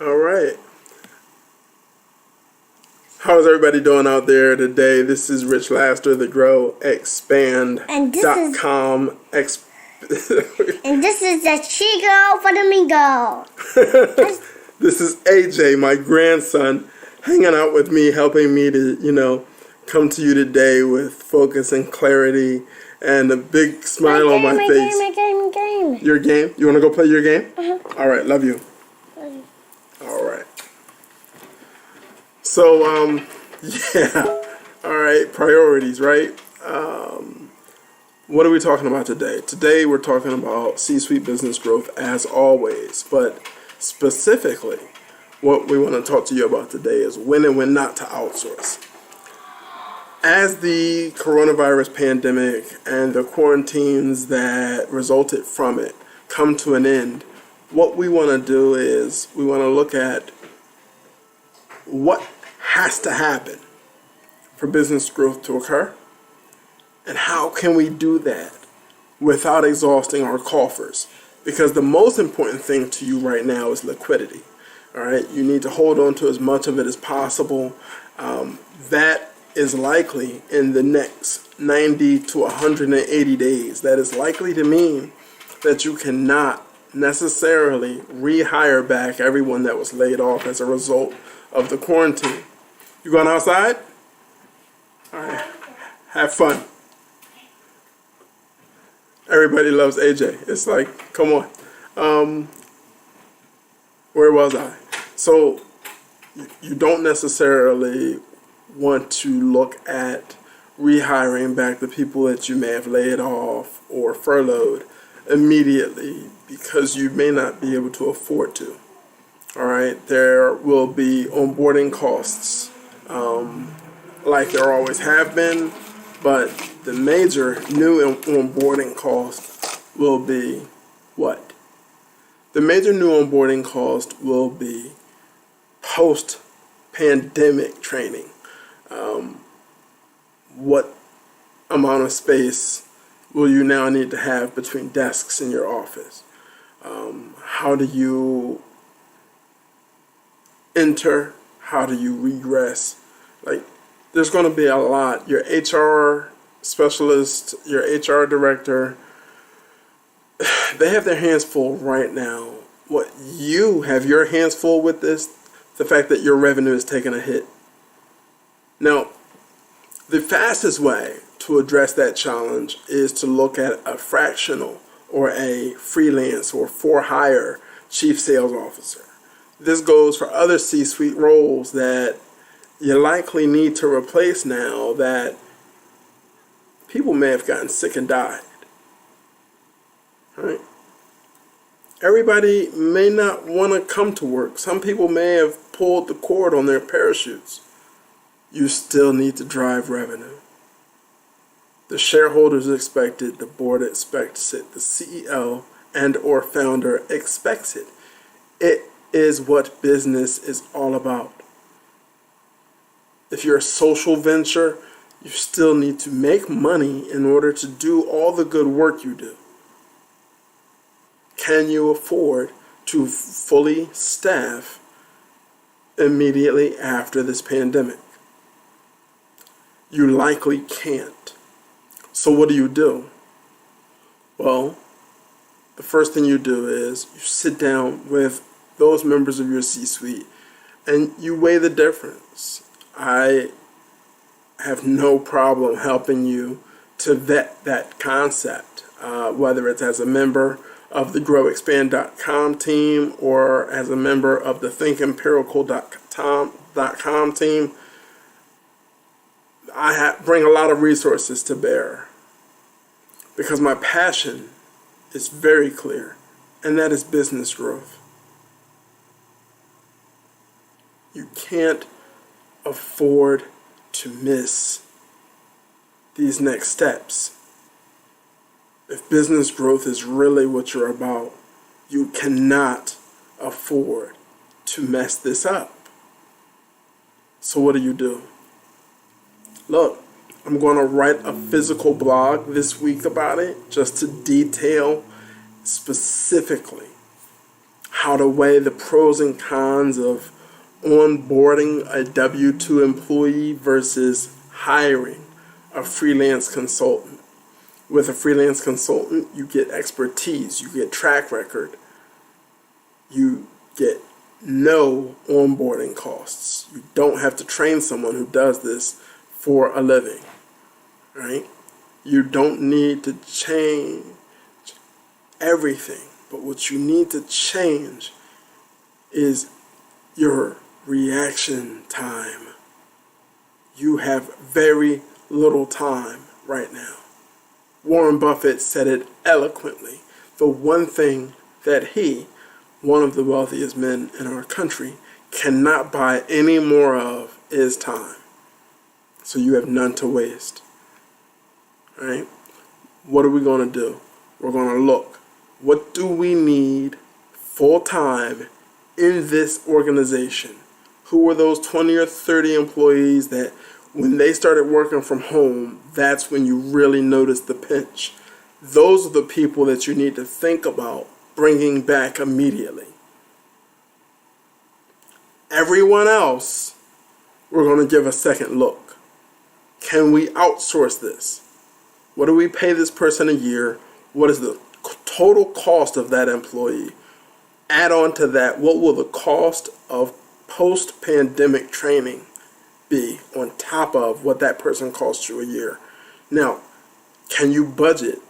All right. How's everybody doing out there today? This is Rich Laster, the Grow Expand .com. And this is the Chico Flamingo. This is AJ, my grandson, hanging out with me, helping me to, come to you today with focus and clarity and a big smile on my face. My game. Your game? You want to go play your game? Uh-huh. All right, love you. All right. So, yeah. All right, priorities, right? What are we talking about today? Today we're talking about C-suite business growth as always, but specifically what we want to talk to you about today is when and when not to outsource. As the coronavirus pandemic and the quarantines that resulted from it come to an end, what we want to do is we want to look at what has to happen for business growth to occur and how can we do that without exhausting our coffers, because the most important thing to you right now is liquidity. All right, you need to hold on to as much of it as possible. That is likely in the next 90 to 180 days. That is likely to mean that you cannot necessarily rehire back everyone that was laid off as a result of the quarantine. You going outside? All right, have fun. Everybody loves AJ. It's like, come on. Where was I? So you don't necessarily want to look at rehiring back the people that you may have laid off or furloughed immediately because you may not be able to afford to. All right, there will be onboarding costs like there always have been, but the major new onboarding cost will be what? The major new onboarding cost will be post-pandemic training. What amount of space will you now need to have between desks in your office? How do you enter? How do you regress? There's going to be a lot. Your HR specialist, your HR director, they have their hands full right now. What you have your hands full with this, the fact that your revenue is taking a hit. Now, the fastest way to address that challenge is to look at a fractional or a freelance or for-hire chief sales officer. This goes for other C-suite roles that you likely need to replace now that people may have gotten sick and died. All right? Everybody may not want to come to work. Some people may have pulled the cord on their parachutes. You still need to drive revenue. The shareholders expect it, the board expects it, the CEO and or founder expects it. It is what business is all about. If you're a social venture, you still need to make money in order to do all the good work you do. Can you afford to fully staff immediately after this pandemic? You likely can't. So what do? Well, the first thing you do is you sit down with those members of your C-suite and you weigh the difference. I have no problem helping you to vet that concept, whether it's as a member of the GrowExpand.com team or as a member of the ThinkEmpirical.com team. I bring a lot of resources to bear because my passion is very clear, and that is business growth. You can't afford to miss these next steps. If business growth is really what you're about, you cannot afford to mess this up. So what do? Look, I'm going to write a physical blog this week about it, just to detail specifically how to weigh the pros and cons of onboarding a W-2 employee versus hiring a freelance consultant. With a freelance consultant, you get expertise, you get track record, you get no onboarding costs. You don't have to train someone who does this for a living, right? You don't need to change everything, but what you need to change is your reaction time. You have very little time right now. Warren Buffett said it eloquently. The one thing that he, one of the wealthiest men in our country, cannot buy any more of is time. So you have none to waste. Right? What are we going to do? We're going to look. What do we need full time in this organization? Who are those 20 or 30 employees that when they started working from home, that's when you really notice the pinch? Those are the people that you need to think about bringing back immediately. Everyone else, we're going to give a second look. Can we outsource this? What do we pay this person a year? What is the total cost of that employee? Add on to that, what will the cost of post-pandemic training be on top of what that person costs you a year? Now, can you budget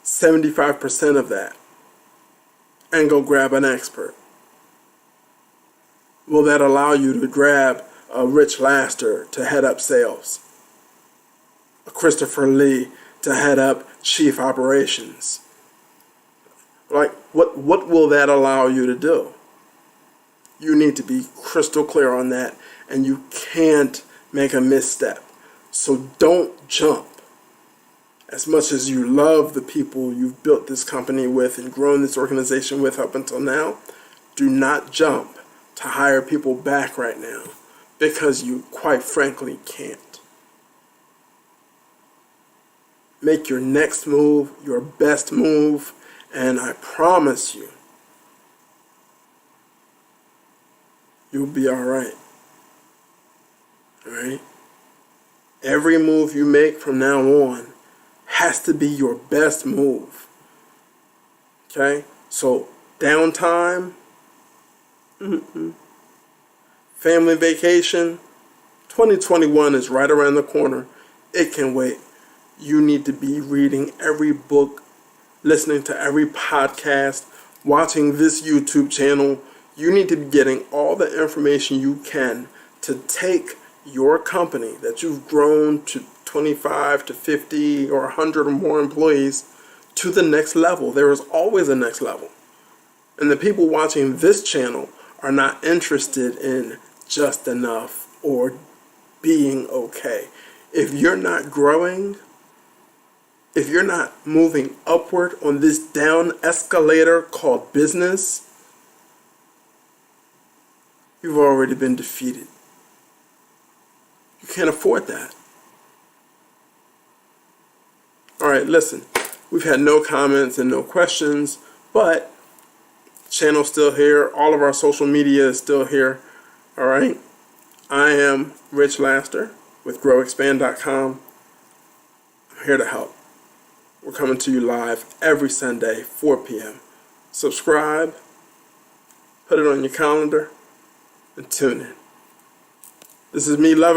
75% of that and go grab an expert? Will that allow you to grab a Rich Laster to head up sales, a Christopher Lee to head up chief operations? Like, what will that allow you to do? You need to be crystal clear on that, and you can't make a misstep. So don't jump. As much as you love the people you've built this company with and grown this organization with up until now, do not jump to hire people back right now, because you quite frankly can't. Make your next move your best move, and I promise you, you'll be all right. All right? Every move you make from now on has to be your best move. Okay? So, downtime, family vacation, 2021 is right around the corner. It can wait. You need to be reading every book, listening to every podcast, watching this YouTube channel. You need to be getting all the information you can to take your company that you've grown to 25 to 50 or 100 or more employees to the next level. There is always a next level. And the people watching this channel are not interested in just enough or being okay. If you're not growing, if you're not moving upward on this down escalator called business, you've already been defeated. You can't afford that. All right, listen, we've had no comments and no questions, but the channel's still here. All of our social media is still here. All right. I am Rich Laster with GrowExpand.com. I'm here to help. We're coming to you live every Sunday, 4 p.m. Subscribe, put it on your calendar, and tune in. This is me loving